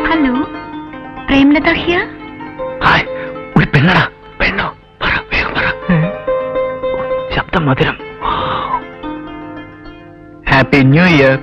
Hello, Premlatha here. Hi, ഒരു പെണ്ണടാ. പെണ്ണോ? പറ, വേഗം പറ. ശബ്ദം മധുരം. Happy new year.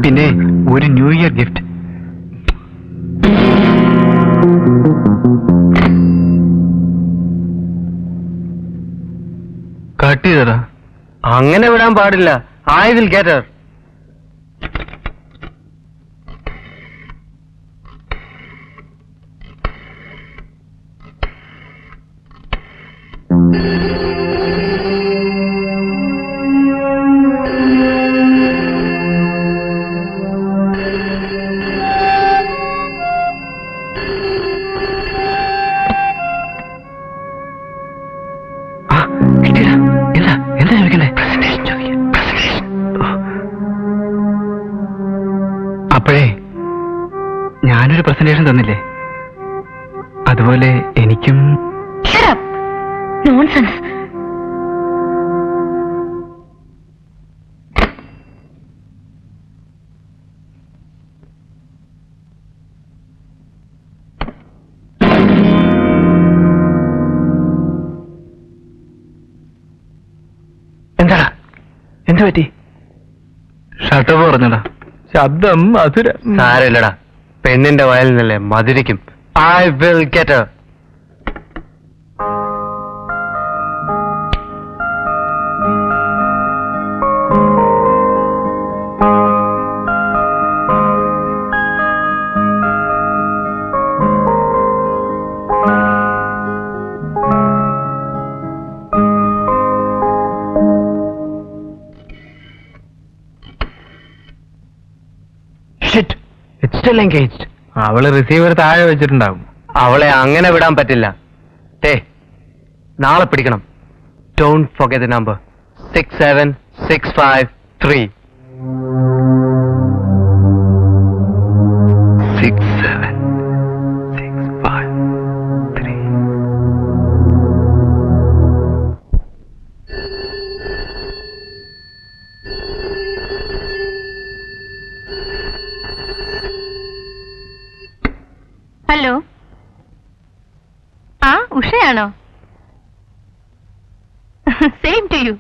പിന്നെ ഒരു ന്യൂ ഇയർ ഗിഫ്റ്റ്. കട്ട് ചെയ്തടാ. അങ്ങനെ വിടാൻ പാടില്ല. I will get Har. അപ്പോഴേ ഞാനൊരു പ്രസന്റേഷൻ തന്നില്ലേ, അതുപോലെ എനിക്കും. നോൺസെൻസ്. എന്താ എന്ത് പറ്റി? ഷട്ടപ്പ് പറഞ്ഞടാ. ശബ്ദം മധുര. സാരമില്ലടാ, പെണ്ണിന്റെ വയലിൽ നിന്നല്ലേ മധുരിക്കും. I will get her. അവള് റിസീവർ താഴെ വെച്ചിട്ടുണ്ടാവും. അവളെ അങ്ങനെ വിടാൻ പറ്റില്ല. നാളെ പിടിക്കണം. Don't forget the number 67653. 67653. Hello, ആ ഉഷയാണോ? Same to you.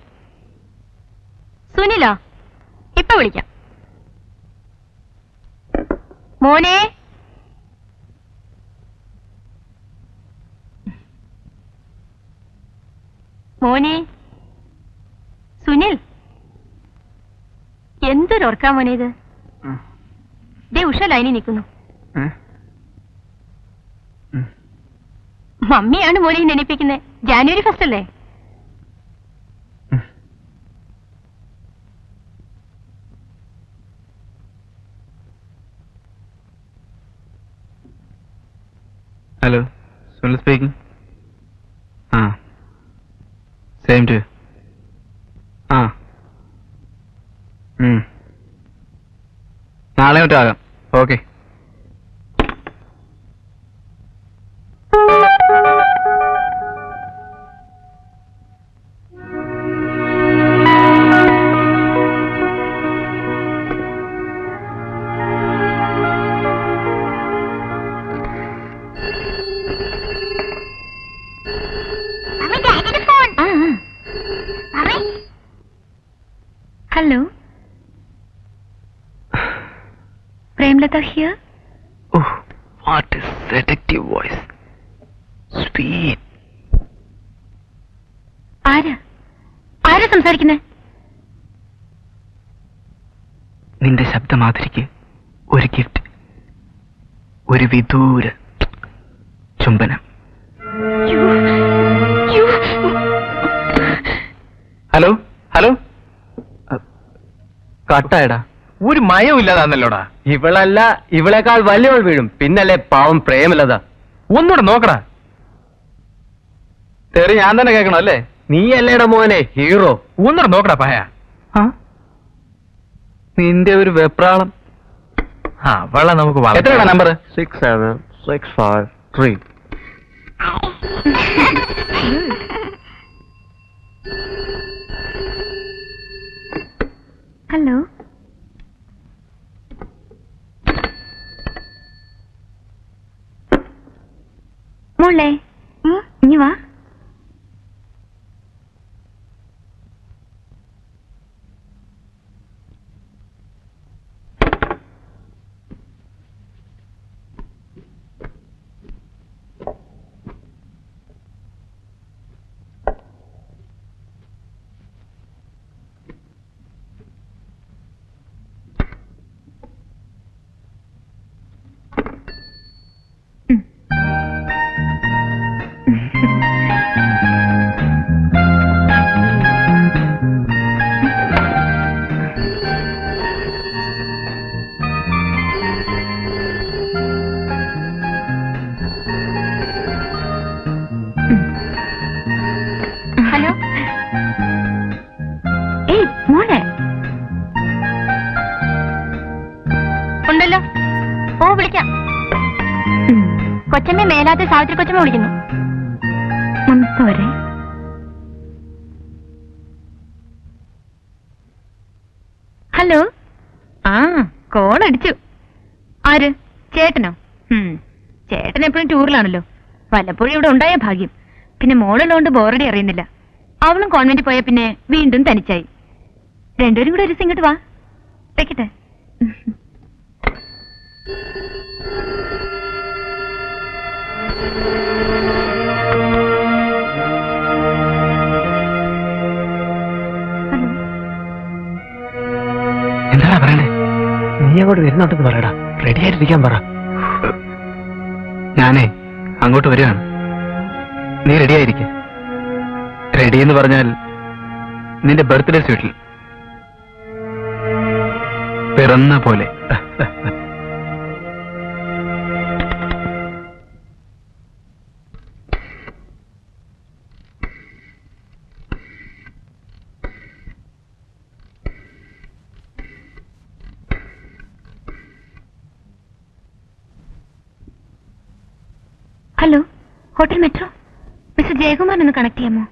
സുനിലോ? ഇപ്പൊ വിളിക്കാം. മോനെ, മോനെ സുനിൽ, എന്തൊരോർക്കാ മോനെ ഇത്. ദേ ഉഷ ലൈനിൽ നിൽക്കുന്നു. മമ്മിയാണ് മോനെ നെനപ്പിക്കുന്നത്. ജാനുവരി 1 അല്ലേ? Hello, Sunil speaking. ആ, സെയിം ടു. ആ, നാളെ തൊട്ടാകാം. Okay. Hello, Premlatha here. Oh, what a seductive voice. Sweet. ആരാ സംസാരിക്കുന്നേ? നിന്റെ ശബ്ദമാധുരിക്ക് ഒരു ഗിഫ്റ്റ്, ഒരു വിദൂര ചുംബനം. ഹലോ ഹലോ, കട്ടായടാ. ഒരു മയവും ഇല്ലാതാന്നല്ലോടാ. ഇവളല്ല, ഇവളെക്കാൾ വലിയവൾ വീഴും. പിന്നല്ലേ പാവം പ്രേമലത. ഒന്നുകൂടെ നോക്കടാ. തെറി ഞാൻ തന്നെ കേൾക്കണം അല്ലേ? നീയല്ലേടാ മോനെ ഹീറോ. ഒന്നുകൂടെ നോക്കടാ പഹയ. നിന്റെ ഒരു വെപ്രാളം. അവളെ നമുക്ക് എത്രയാ നമ്പർ? 67653. ഹലോ. മോളെ ഇനി വാ. ഹലോ. ഏയ് മോളെ. ഉണ്ടല്ലോ. ഓ വിളിക്കാം. കൊച്ചമ്മ മേലാത്ത സാവിത്രി കൊച്ചമ്മ വിളിക്കുന്നു. പോരെ. ഹലോ. ആ കോൾ അടിച്ചു. ആര്? ചേട്ടനോ? ചേട്ടൻ എപ്പോഴും ടൂറിലാണല്ലോ. വല്ലപ്പോഴും ഇവിടെ ഉണ്ടായ ഭാഗ്യം. പിന്നെ മോളുള്ളതുകൊണ്ട് ബോറടി അറിയുന്നില്ല. അവളും കോൺവെന്റിൽ പോയ പിന്നെ വീണ്ടും തനിച്ചായി. രണ്ടുപേരും കൂടെ ഒരു ദിവസം ഇങ്ങോട്ട് വാ. വെക്കട്ടെ. എന്താ പറയണേ? നീ അങ്ങോട്ട് വരുന്നുണ്ടെന്ന് പറയടാ. റെഡി ആയിട്ടിരിക്കാൻ പറ. ഞാനേ അങ്ങോട്ട് വരികയാണ്. നീ റെഡി ആയിരിക്ക. റെഡി എന്ന് പറഞ്ഞാൽ നിന്റെ ബർത്ത്ഡേ സ്വീറ്റിൽ പിറന്ന പോലെ. Hello, hotel metro. Mister Jayakumar ഒന്ന് കണക്ട് ചെയ്യാമോ?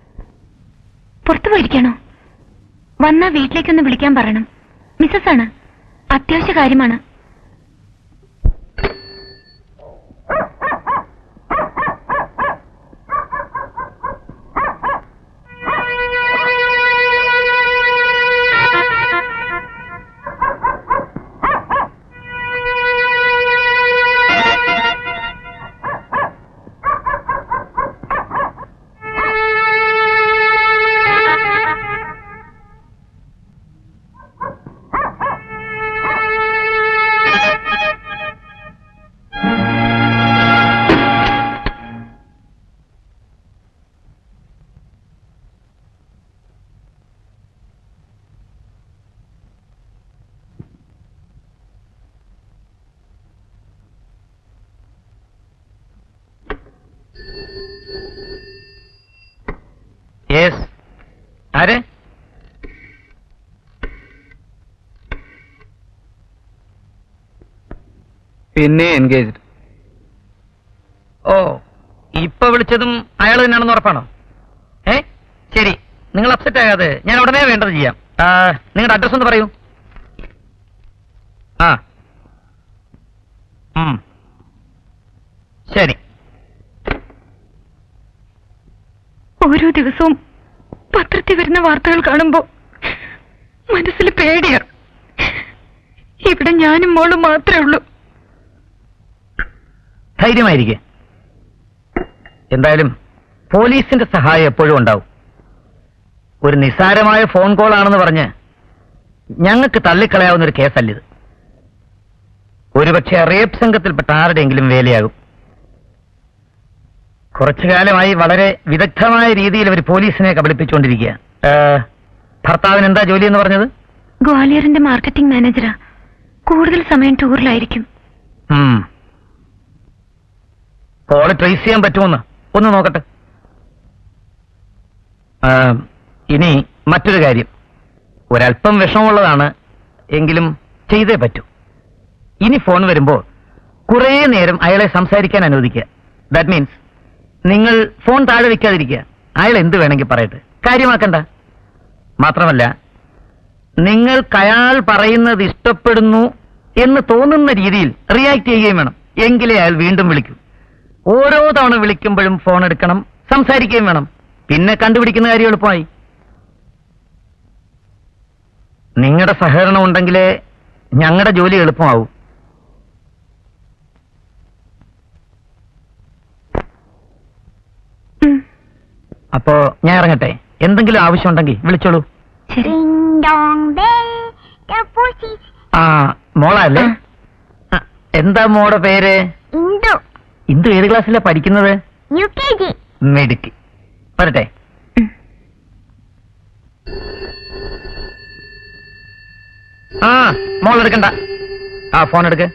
പുറത്തു പോയിരിക്കണോ? വന്നാ വീട്ടിലേക്കൊന്ന് വിളിക്കാൻ പറയണം. മിസ്സസ് ആണ്, അത്യാവശ്യ കാര്യമാണ്. യെസ്. ആര്? പിന്നെ എൻഗേജ്ഡ്. ഓ, ഇപ്പൊ വിളിച്ചതും അയാൾ തന്നെയാണെന്ന് ഉറപ്പാണോ? ശരി, നിങ്ങൾ അപ്സെറ്റ് ആകാതെ ഞാൻ ഉടനെ വേണ്ടത് ചെയ്യാം. നിങ്ങളുടെ അഡ്രസ് ഒന്ന് പറയൂ. ആ, ശരി. ഓരോ ദിവസവും പത്രത്തിൽ വരുന്ന വാർത്തകൾ കാണുമ്പോ മനസ്സിൽ പേടിയാ. ഇവിടെ ഞാനും മോളും മാത്രമേ ഉള്ളൂ. ധൈര്യമായിരിക്കെ. എന്തായാലും പോലീസിന്റെ സഹായം എപ്പോഴും ഉണ്ടാവും. ഒരു നിസ്സാരമായ ഫോൺ കോൾ ആണെന്ന് പറഞ്ഞ് ഞങ്ങൾക്ക് തള്ളിക്കളയാവുന്ന ഒരു കേസല്ലിത്. ഒരുപക്ഷെ റേപ്പ് സംഘത്തിൽപ്പെട്ട ആരുടെയെങ്കിലും വേലയാകും. കുറച്ചു കാലമായി വളരെ വിദഗ്ധമായ രീതിയിൽ അവർ പോലീസിനെ കബളിപ്പിച്ചുകൊണ്ടിരിക്കുക. ഭർത്താവിന് എന്താ ജോലി എന്ന് പറഞ്ഞത്? ഗ്വാളിയറിന്റെ മാർക്കറ്റിംഗ് മാനേജറാ. കൂടുതൽ സമയം ടൂറിലായിരിക്കും. കോള് ട്രേസ് ചെയ്യാൻ പറ്റുമെന്ന് ഒന്ന് നോക്കട്ടെ. ഇനി മറ്റൊരു കാര്യം, ഒരല്പം വിഷമമുള്ളതാണ്, എങ്കിലും ചെയ്തേ പറ്റൂ. ഇനി ഫോൺ വരുമ്പോൾ കുറേ നേരം അയാളെ സംസാരിക്കാൻ അനുവദിക്കുക. ദാറ്റ് മീൻസ് നിങ്ങൾ ഫോൺ താഴെ വെക്കാതിരിക്കുക. അയാൾ എന്ത് വേണമെങ്കിൽ പറയട്ടെ, കാര്യമാക്കണ്ട. മാത്രമല്ല നിങ്ങൾക്ക് അയാൾ പറയുന്നത് ഇഷ്ടപ്പെടുന്നു എന്ന് തോന്നുന്ന രീതിയിൽ റിയാക്ട് ചെയ്യുകയും വേണം. എങ്കിലേ അയാൾ വീണ്ടും വിളിക്കൂ. ഓരോ തവണ വിളിക്കുമ്പോഴും ഫോൺ എടുക്കണം, സംസാരിക്കുകയും വേണം. പിന്നെ കണ്ടുപിടിക്കുന്ന കാര്യം എളുപ്പമായി. നിങ്ങളുടെ സഹകരണം ഉണ്ടെങ്കിലേ ഞങ്ങളുടെ ജോലി എളുപ്പമാവും. അപ്പോ ഞാൻ ഇറങ്ങട്ടെ. എന്തെങ്കിലും ആവശ്യമുണ്ടെങ്കിൽ വിളിച്ചോളൂ. ആ, മോളല്ലേ? എന്താ മോടെ പേര്? ഇന്ദു. ഏത് ക്ലാസ്സിലാ പഠിക്കുന്നത്? മെഡിക്ക്. വരട്ടെ. ആ, മോൾ എടുക്കണ്ട. ആ, ഫോൺ എടുക്ക്.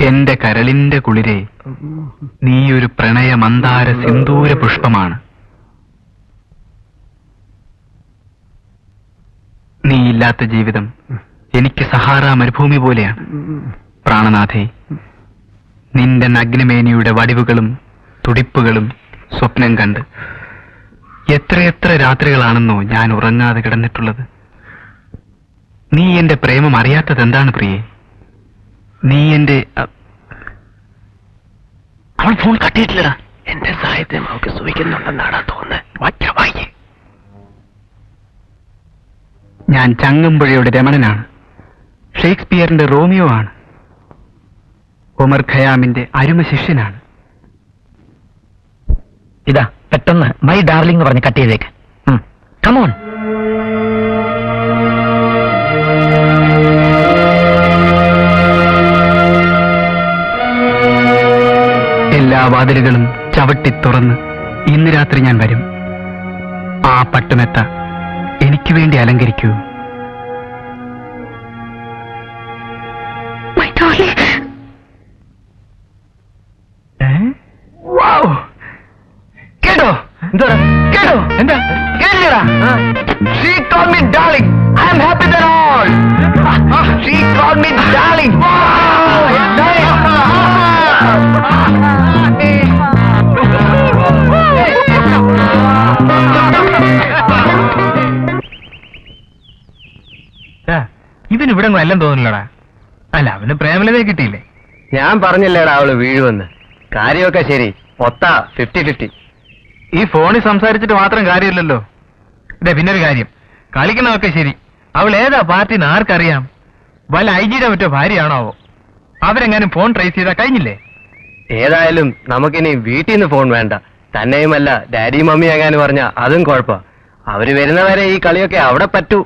എന്റെ കരളിന്റെ കുളിരെ, നീയൊരു പ്രണയ മന്ദാര സിന്ദൂര പുഷ്പമാണ്. നീയില്ലാത്ത ജീവിതം എനിക്ക് സഹാറ മരുഭൂമി പോലെയാണ്. പ്രാണനാഥേ, നിന്റെ നഗ്നമേനിയുടെ വടിവുകളും തുടിപ്പുകളും സ്വപ്നം കണ്ട് എത്രയെത്ര രാത്രികളാണെന്നോ ഞാൻ ഉറങ്ങാതെ കിടന്നിട്ടുള്ളത്. നീ എന്റെ പ്രേമം അറിയാത്തത് എന്താണ് പ്രിയേ? നീ എന്റെ... അവൾ ഫോൺ കട്ടിയിട്ടില്ലടാ. എന്റെ സാഹിത്യം അവൾക്ക് സൂഹിക്കുന്നുണ്ടെന്നാണ് തോന്നുന്നത്. ഞാൻ ചങ്ങമ്പുഴയുടെ രമണനാണ്. ഷേക്സ്പിയറിന്റെ റോമിയോ ആണ്. ഒമർ ഖയാമിന്റെ അരുമ ശിഷ്യനാണ്. ഇതാ പെട്ടെന്ന് മൈ ഡാർലിംഗ് എന്ന് പറഞ്ഞ് കട്ട് ചെയ്തേക്ക്. കമോൺ. എല്ലാ വാതിലുകളും ചവിട്ടി തുറന്ന് ഇന്ന് രാത്രി ഞാൻ വരും. ആ പട്ടുമെത്ത എനിക്ക് വേണ്ടി അലങ്കരിക്കൂ. കേട്ടോ? കേട്ടോ? എന്താ കേട്ടില്ലടാ? She called me darling. I am happy than all. She called me darling. ഇവന് ഇവിടെ എല്ലാം തോന്നില്ലടാ. അല്ല, അവന് പ്രേമലതയെ കിട്ടിയില്ലേ? ഞാൻ പറഞ്ഞില്ലേടാ അവള് വീഴുവെന്ന്. കാര്യമൊക്കെ ശരി, 50-50. ഈ ഫോണിൽ സംസാരിച്ചിട്ട് മാത്രം കാര്യമില്ലല്ലോ. ഇതേ പിന്നൊരു കാര്യം, കളിക്കണമൊക്കെ ശരി, അവൾ ഏതാ പാർട്ടിന്ന് ആർക്കറിയാം? വല്ല ഐജിയുടെ മറ്റോ ഭാര്യയാണാവോ? അവരെങ്ങാനും ഫോൺ ട്രേസ് ചെയ്താൽ കഴിഞ്ഞില്ലേ? ഏതായാലും നമുക്കിനി വീട്ടിൽ നിന്ന് ഫോൺ വേണ്ട. തന്നെയുമല്ല, ഡാഡി മമ്മി എങ്ങാനും പറഞ്ഞ അതും കുഴപ്പ. അവര് വരുന്നവരെ ഈ കളിയൊക്കെ അവിടെ പറ്റൂ.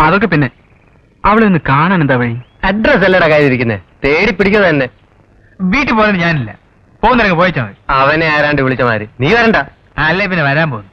അതൊക്കെ പിന്നെ, അവളെ ഒന്ന് കാണാൻ എന്താ വഴി? അഡ്രസ് അല്ലടാ കയ്യിലിരിക്കുന്നേ, തേടി പിടിക്കുക തന്നെ. വീട്ടിൽ പോകുന്നത് ഞാനില്ല, പോകുന്നിറങ്ങി പോയിച്ചാ മതി. അവനെ ആരാണ്ട് വിളിച്ച മാതിരി നീ വരണ്ട. അല്ലേ പിന്നെ വരാൻ പോകുന്നു.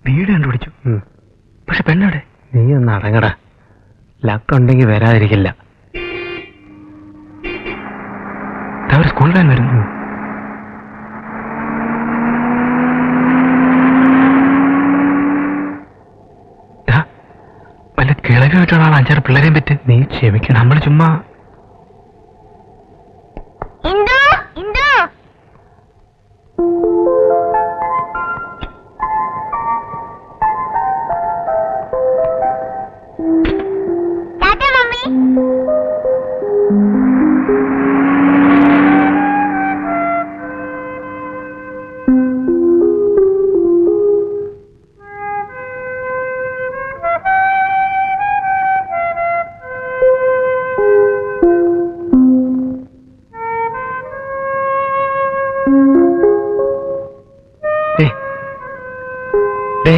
വീട് കണ്ടുപിടിച്ചു, പക്ഷെ പെണ്ണവിടെ? നീ ഒന്ന് അടങ്ങടാ, ലക്കുണ്ടെങ്കിൽ വരാതിരിക്കില്ല. അവർ സ്കൂൾ വാൻ വരുന്നു. വല്ല കിളവിയായിട്ടുള്ള 5-6 പിള്ളേരെയും പറ്റി. നീ ക്ഷമിക്കണം, നമ്മൾ ചുമ്മാ... ദേ